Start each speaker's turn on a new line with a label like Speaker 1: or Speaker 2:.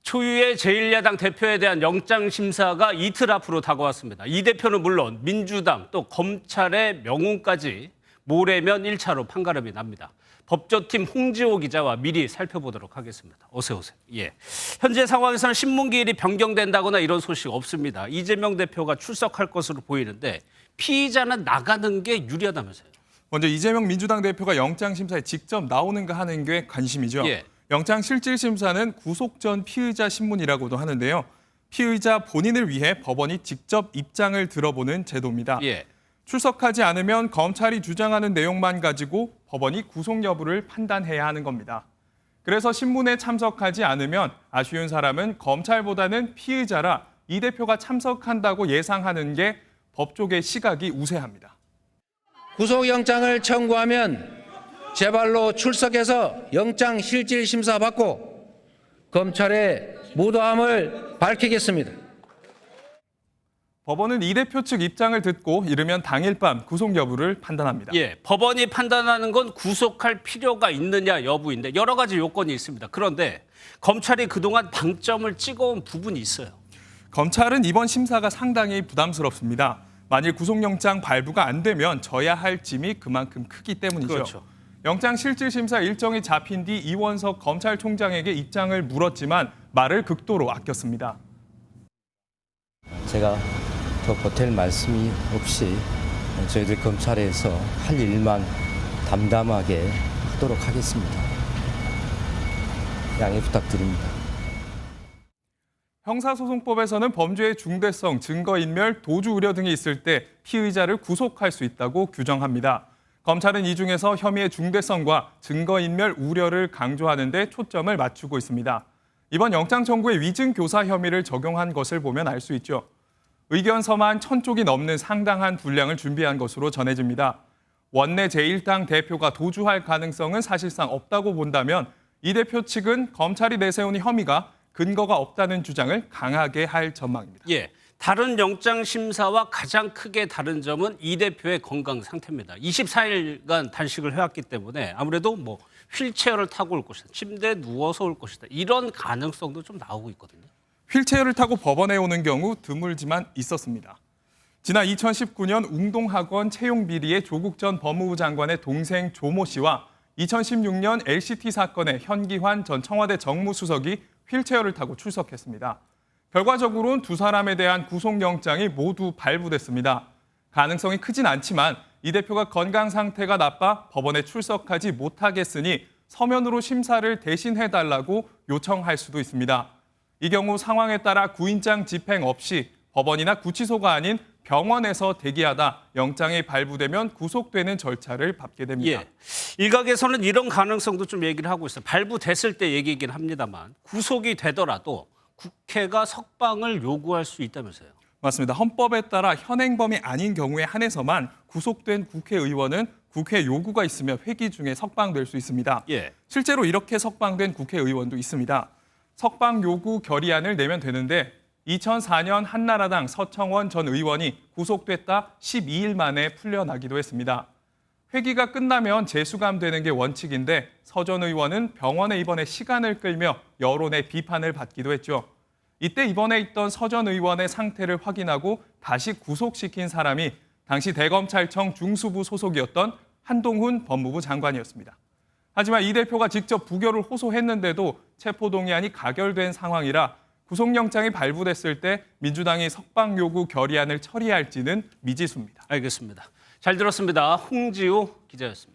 Speaker 1: 초유의 제1야당 대표에 대한 영장심사가 이틀 앞으로 다가왔습니다. 이 대표는 물론 민주당 또 검찰의 명운까지 모레면 1차로 판가름이 납니다. 법조팀 홍지호 기자와 미리 살펴보도록 하겠습니다. 어서 오세요. 예. 현재 상황에서는 신문기일이 변경된다거나 이런 소식 없습니다. 이재명 대표가 출석할 것으로 보이는데 피의자는 나가는 게 유리하다면서요.
Speaker 2: 먼저 이재명 민주당 대표가 영장심사에 직접 나오는가 하는 게 관심이죠.
Speaker 1: 예.
Speaker 2: 영장실질심사는 구속 전 피의자 신문이라고도 하는데요. 피의자 본인을 위해 법원이 직접 입장을 들어보는 제도입니다.
Speaker 1: 예.
Speaker 2: 출석하지 않으면 검찰이 주장하는 내용만 가지고 법원이 구속 여부를 판단해야 하는 겁니다. 그래서 신문에 참석하지 않으면 아쉬운 사람은 검찰보다는 피의자라 이 대표가 참석한다고 예상하는 게 법조계 시각이 우세합니다.
Speaker 3: 구속영장을 청구하면 제발로 출석해서 영장 실질 심사 받고 검찰의 무도함을 밝히겠습니다.
Speaker 2: 법원은 이 대표 측 입장을 듣고 이르면 당일 밤 구속 여부를 판단합니다.
Speaker 1: 예, 법원이 판단하는 건 구속할 필요가 있느냐 여부인데 여러 가지 요건이 있습니다. 그런데 검찰이 그동안 방점을 찍어온 부분이 있어요.
Speaker 2: 검찰은 이번 심사가 상당히 부담스럽습니다. 만일 구속영장 발부가 안 되면 져야 할 짐이 그만큼 크기 때문이죠.
Speaker 1: 그렇죠.
Speaker 2: 영장실질심사 일정이 잡힌 뒤 이원석 검찰총장에게 입장을 물었지만 말을 극도로 아꼈습니다.
Speaker 4: 제가 더 보탤 말씀이 없이 저희들 검찰에서 할 일만 담담하게 하도록 하겠습니다. 양해 부탁드립니다.
Speaker 2: 형사소송법에서는 범죄의 중대성, 증거인멸, 도주 우려 등이 있을 때 피의자를 구속할 수 있다고 규정합니다. 검찰은 이 중에서 혐의의 중대성과 증거인멸 우려를 강조하는 데 초점을 맞추고 있습니다. 이번 영장 청구에 위증 교사 혐의를 적용한 것을 보면 알 수 있죠. 의견서만 1000쪽이 넘는 상당한 분량을 준비한 것으로 전해집니다. 원내 제1당 대표가 도주할 가능성은 사실상 없다고 본다면 이 대표 측은 검찰이 내세운 혐의가 근거가 없다는 주장을 강하게 할 전망입니다.
Speaker 1: 예, 다른 영장 심사와 가장 크게 다른 점은 이 대표의 건강 상태입니다. 24일간 단식을 해왔기 때문에 아무래도 뭐 휠체어를 타고 올 것이다, 침대에 누워서 올 것이다 이런 가능성도 좀 나오고 있거든요.
Speaker 2: 휠체어를 타고 법원에 오는 경우 드물지만 있었습니다. 지난 2019년 웅동학원 채용 비리의 조국 전 법무부 장관의 동생 조모 씨와 2016년 LCT 사건의 현기환 전 청와대 정무수석이 휠체어를 타고 출석했습니다. 결과적으로는 두 사람에 대한 구속영장이 모두 발부됐습니다. 가능성이 크진 않지만 이 대표가 건강 상태가 나빠 법원에 출석하지 못하겠으니 서면으로 심사를 대신해달라고 요청할 수도 있습니다. 이 경우 상황에 따라 구인장 집행 없이 법원이나 구치소가 아닌 병원에서 대기하다 영장이 발부되면 구속되는 절차를 밟게 됩니다.
Speaker 1: 예, 일각에서는 이런 가능성도 좀 얘기를 하고 있어요. 발부됐을 때 얘기이긴 합니다만 구속이 되더라도 국회가 석방을 요구할 수 있다면서요.
Speaker 2: 맞습니다. 헌법에 따라 현행범이 아닌 경우에 한해서만 구속된 국회의원은 국회 요구가 있으면 회기 중에 석방될 수 있습니다.
Speaker 1: 예.
Speaker 2: 실제로 이렇게 석방된 국회의원도 있습니다. 석방 요구 결의안을 내면 되는데 2004년 한나라당 서청원 전 의원이 구속됐다 12일 만에 풀려나기도 했습니다. 회기가 끝나면 재수감되는 게 원칙인데 서 전 의원은 병원에 입원해 시간을 끌며 여론의 비판을 받기도 했죠. 이때 입원해 있던 서 전 의원의 상태를 확인하고 다시 구속시킨 사람이 당시 대검찰청 중수부 소속이었던 한동훈 법무부 장관이었습니다. 하지만 이 대표가 직접 부결을 호소했는데도 체포동의안이 가결된 상황이라 구속영장이 발부됐을 때 민주당이 석방 요구 결의안을 처리할지는 미지수입니다.
Speaker 1: 알겠습니다. 잘 들었습니다. 홍지호 기자였습니다.